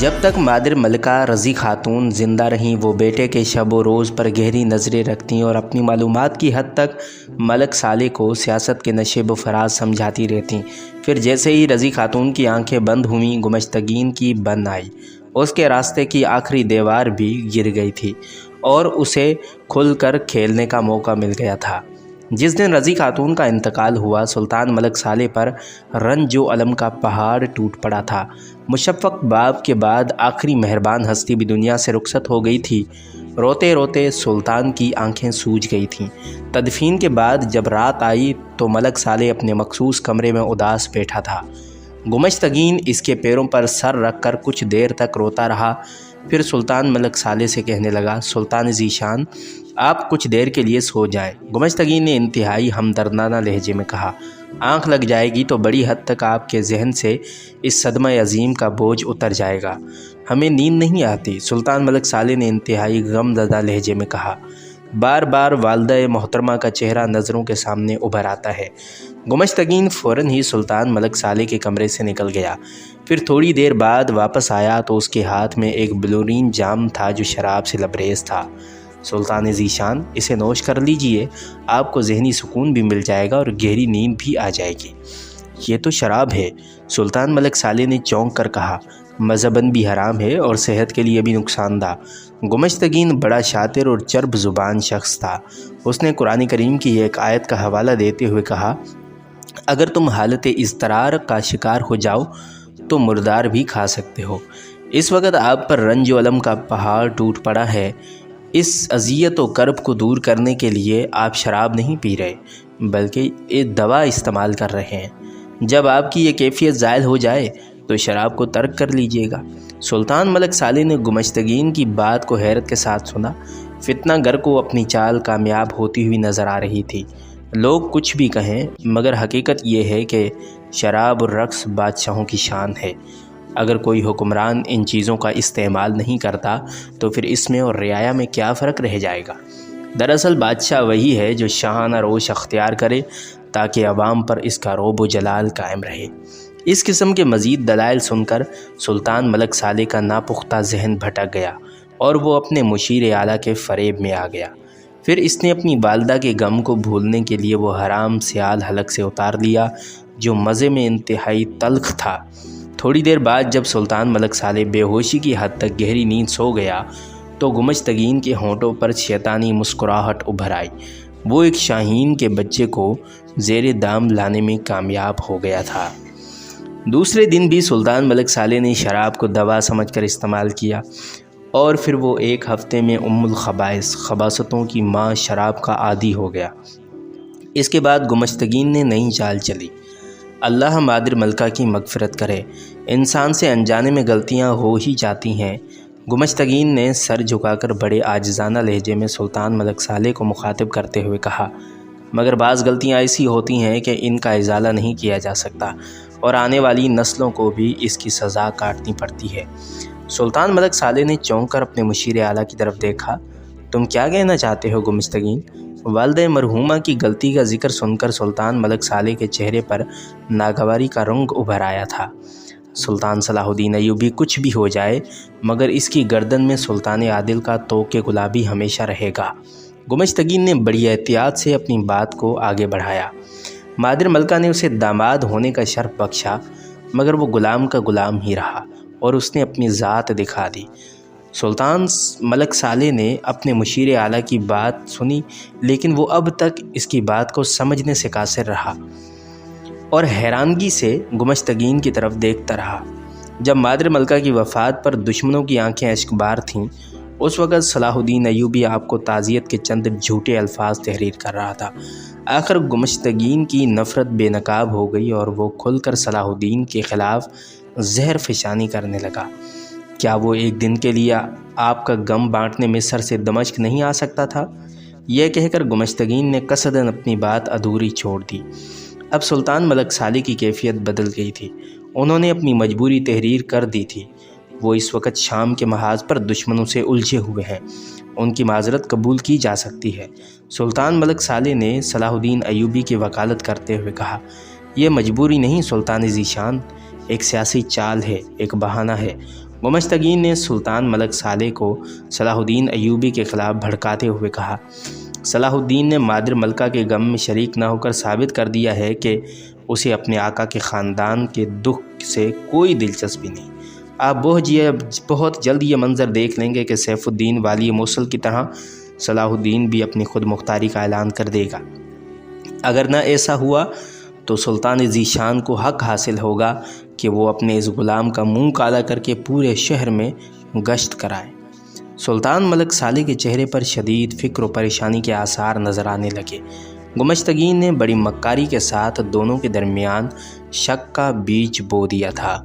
جب تک مادر ملکہ رضی خاتون زندہ رہیں وہ بیٹے کے شب و روز پر گہری نظریں رکھتیں اور اپنی معلومات کی حد تک ملک صالح کو سیاست کے نشیب و فراز سمجھاتی رہتیں۔ پھر جیسے ہی رضی خاتون کی آنکھیں بند ہوئیں گمشتگین کی بن آئی۔ اس کے راستے کی آخری دیوار بھی گر گئی تھی اور اسے کھل کر کھیلنے کا موقع مل گیا تھا۔ جس دن رضی خاتون کا انتقال ہوا سلطان ملک صالح پر رنج و الم کا پہاڑ ٹوٹ پڑا تھا۔ مشفق باپ کے بعد آخری مہربان ہستی بھی دنیا سے رخصت ہو گئی تھی۔ روتے روتے سلطان کی آنکھیں سوج گئی تھیں۔ تدفین کے بعد جب رات آئی تو ملک صالح اپنے مخصوص کمرے میں اداس بیٹھا تھا۔ گمشتگین اس کے پیروں پر سر رکھ کر کچھ دیر تک روتا رہا، پھر سلطان ملک صالح سے کہنے لگا، سلطان ذی شان، آپ کچھ دیر کے لیے سو جائیں۔ گمشتگین نے انتہائی ہمدردانہ لہجے میں کہا، آنکھ لگ جائے گی تو بڑی حد تک آپ کے ذہن سے اس صدمہ عظیم کا بوجھ اتر جائے گا، ہمیں نیند نہیں آتی۔ سلطان ملک صالح نے انتہائی غم زدہ لہجے میں کہا، بار بار والدہ محترمہ کا چہرہ نظروں کے سامنے ابھر آتا ہے۔ گمشتگین فوراً ہی سلطان ملک صالح کے کمرے سے نکل گیا۔ پھر تھوڑی دیر بعد واپس آیا تو اس کے ہاتھ میں ایک بلورین جام تھا جو شراب سے لبریز تھا۔ سلطان ذی شان، اسے نوش کر لیجئے، آپ کو ذہنی سکون بھی مل جائے گا اور گہری نیند بھی آ جائے گی۔ یہ تو شراب ہے، سلطان ملک صالح نے چونک کر کہا، مذہباً بھی حرام ہے اور صحت کے لیے بھی نقصان دہ۔ گمشتگین بڑا شاطر اور چرب زبان شخص تھا۔ اس نے قرآن کریم کی ایک آیت کا حوالہ دیتے ہوئے کہا، اگر تم حالت اضطرار کا شکار ہو جاؤ تو مردار بھی کھا سکتے ہو۔ اس وقت آپ پر رنج و الم کا پہاڑ ٹوٹ پڑا ہے۔ اس اذیت و کرب کو دور کرنے کے لیے آپ شراب نہیں پی رہے بلکہ ایک دوا استعمال کر رہے ہیں۔ جب آپ کی یہ کیفیت زائل ہو جائے تو شراب کو ترک کر لیجئے گا۔ سلطان ملک صالح نے گمشتگین کی بات کو حیرت کے ساتھ سنا۔ فتنہ گر کو اپنی چال کامیاب ہوتی ہوئی نظر آ رہی تھی۔ لوگ کچھ بھی کہیں مگر حقیقت یہ ہے کہ شراب اور رقص بادشاہوں کی شان ہے۔ اگر کوئی حکمران ان چیزوں کا استعمال نہیں کرتا تو پھر اس میں اور رعایا میں کیا فرق رہ جائے گا؟ دراصل بادشاہ وہی ہے جو شاہانہ روش اختیار کرے تاکہ عوام پر اس کا رعب و جلال قائم رہے۔ اس قسم کے مزید دلائل سن کر سلطان ملک صالح کا ناپختہ ذہن بھٹک گیا اور وہ اپنے مشیر اعلیٰ کے فریب میں آ گیا۔ پھر اس نے اپنی والدہ کے غم کو بھولنے کے لیے وہ حرام سیال حلق سے اتار لیا جو مزے میں انتہائی تلخ تھا۔ تھوڑی دیر بعد جب سلطان ملک صالح بے ہوشی کی حد تک گہری نیند سو گیا تو گمشتگین کے ہونٹوں پر شیطانی مسکراہٹ ابھر آئی۔ وہ ایک شاہین کے بچے کو زیر دام لانے میں کامیاب ہو گیا تھا۔ دوسرے دن بھی سلطان ملک صالح نے شراب کو دوا سمجھ کر استعمال کیا اور پھر وہ ایک ہفتے میں الخبائث خباثتوں کی ماں شراب کا عادی ہو گیا۔ اس کے بعد گمشتگین نے نئی چال چلی۔ اللہ مادر ملکہ کی مغفرت کرے، انسان سے انجانے میں غلطیاں ہو ہی جاتی ہیں۔ گمشتگین نے سر جھکا کر بڑے عاجزانہ لہجے میں سلطان ملک صالح کو مخاطب کرتے ہوئے کہا، مگر بعض غلطیاں ایسی ہوتی ہیں کہ ان کا ازالہ نہیں کیا جا سکتا اور آنے والی نسلوں کو بھی اس کی سزا کاٹنی پڑتی ہے۔ سلطان ملک صالح نے چونک کر اپنے مشیر اعلیٰ کی طرف دیکھا، تم کیا کہنا چاہتے ہو گمشتگین؟ والدہ مرحومہ کی غلطی کا ذکر سن کر سلطان ملک صالح کے چہرے پر ناگواری کا رنگ ابھر آیا تھا۔ سلطان صلاح الدین ایوبی کچھ بھی ہو جائے مگر اس کی گردن میں سلطان عادل کا طوق گلابی ہمیشہ رہے گا۔ گمشتگین نے بڑی احتیاط سے اپنی بات کو آگے بڑھایا۔ مادر ملکہ نے اسے داماد ہونے کا شرف بخشا مگر وہ غلام کا غلام ہی رہا اور اس نے اپنی ذات دکھا دی۔ سلطان ملک صالح نے اپنے مشیر اعلیٰ کی بات سنی لیکن وہ اب تک اس کی بات کو سمجھنے سے قاصر رہا اور حیرانگی سے گمشتگین کی طرف دیکھتا رہا۔ جب مادر ملکہ کی وفات پر دشمنوں کی آنکھیں اشکبار تھیں اس وقت صلاح الدین ایوبی آپ کو تعزیت کے چند جھوٹے الفاظ تحریر کر رہا تھا۔ آخر گمشتگین کی نفرت بے نقاب ہو گئی اور وہ کھل کر صلاح الدین کے خلاف زہر فشانی کرنے لگا۔ کیا وہ ایک دن کے لیے آپ کا غم بانٹنے مصر سے دمشق نہیں آ سکتا تھا؟ یہ کہہ کر گمشتگین نے قصداً اپنی بات ادھوری چھوڑ دی۔ اب سلطان ملک صالح کی کیفیت بدل گئی تھی۔ انہوں نے اپنی مجبوری تحریر کر دی تھی۔ وہ اس وقت شام کے محاذ پر دشمنوں سے الجھے ہوئے ہیں، ان کی معذرت قبول کی جا سکتی ہے۔ سلطان ملک صالح نے صلاح الدین ایوبی کی وکالت کرتے ہوئے کہا، یہ مجبوری نہیں سلطان ذی شان، ایک سیاسی چال ہے، ایک بہانہ ہے۔ گمشتگین نے سلطان ملک صالح کو صلاح الدین ایوبی کے خلاف بھڑکاتے ہوئے کہا، صلاح الدین نے مادر ملکہ کے غم میں شریک نہ ہو کر ثابت کر دیا ہے کہ اسے اپنے آقا کے خاندان کے دکھ سے کوئی دلچسپی نہیں۔ آپ بہت جلد یہ منظر دیکھ لیں گے کہ سیف الدین والی موصل کی طرح صلاح الدین بھی اپنی خود مختاری کا اعلان کر دے گا۔ اگر نہ ایسا ہوا تو سلطان ذی شان کو حق حاصل ہوگا کہ وہ اپنے اس غلام کا منہ کالا کر کے پورے شہر میں گشت کرائے۔ سلطان ملک صالح کے چہرے پر شدید فکر و پریشانی کے آثار نظر آنے لگے۔ گمشتگین نے بڑی مکاری کے ساتھ دونوں کے درمیان شک کا بیج بو دیا تھا۔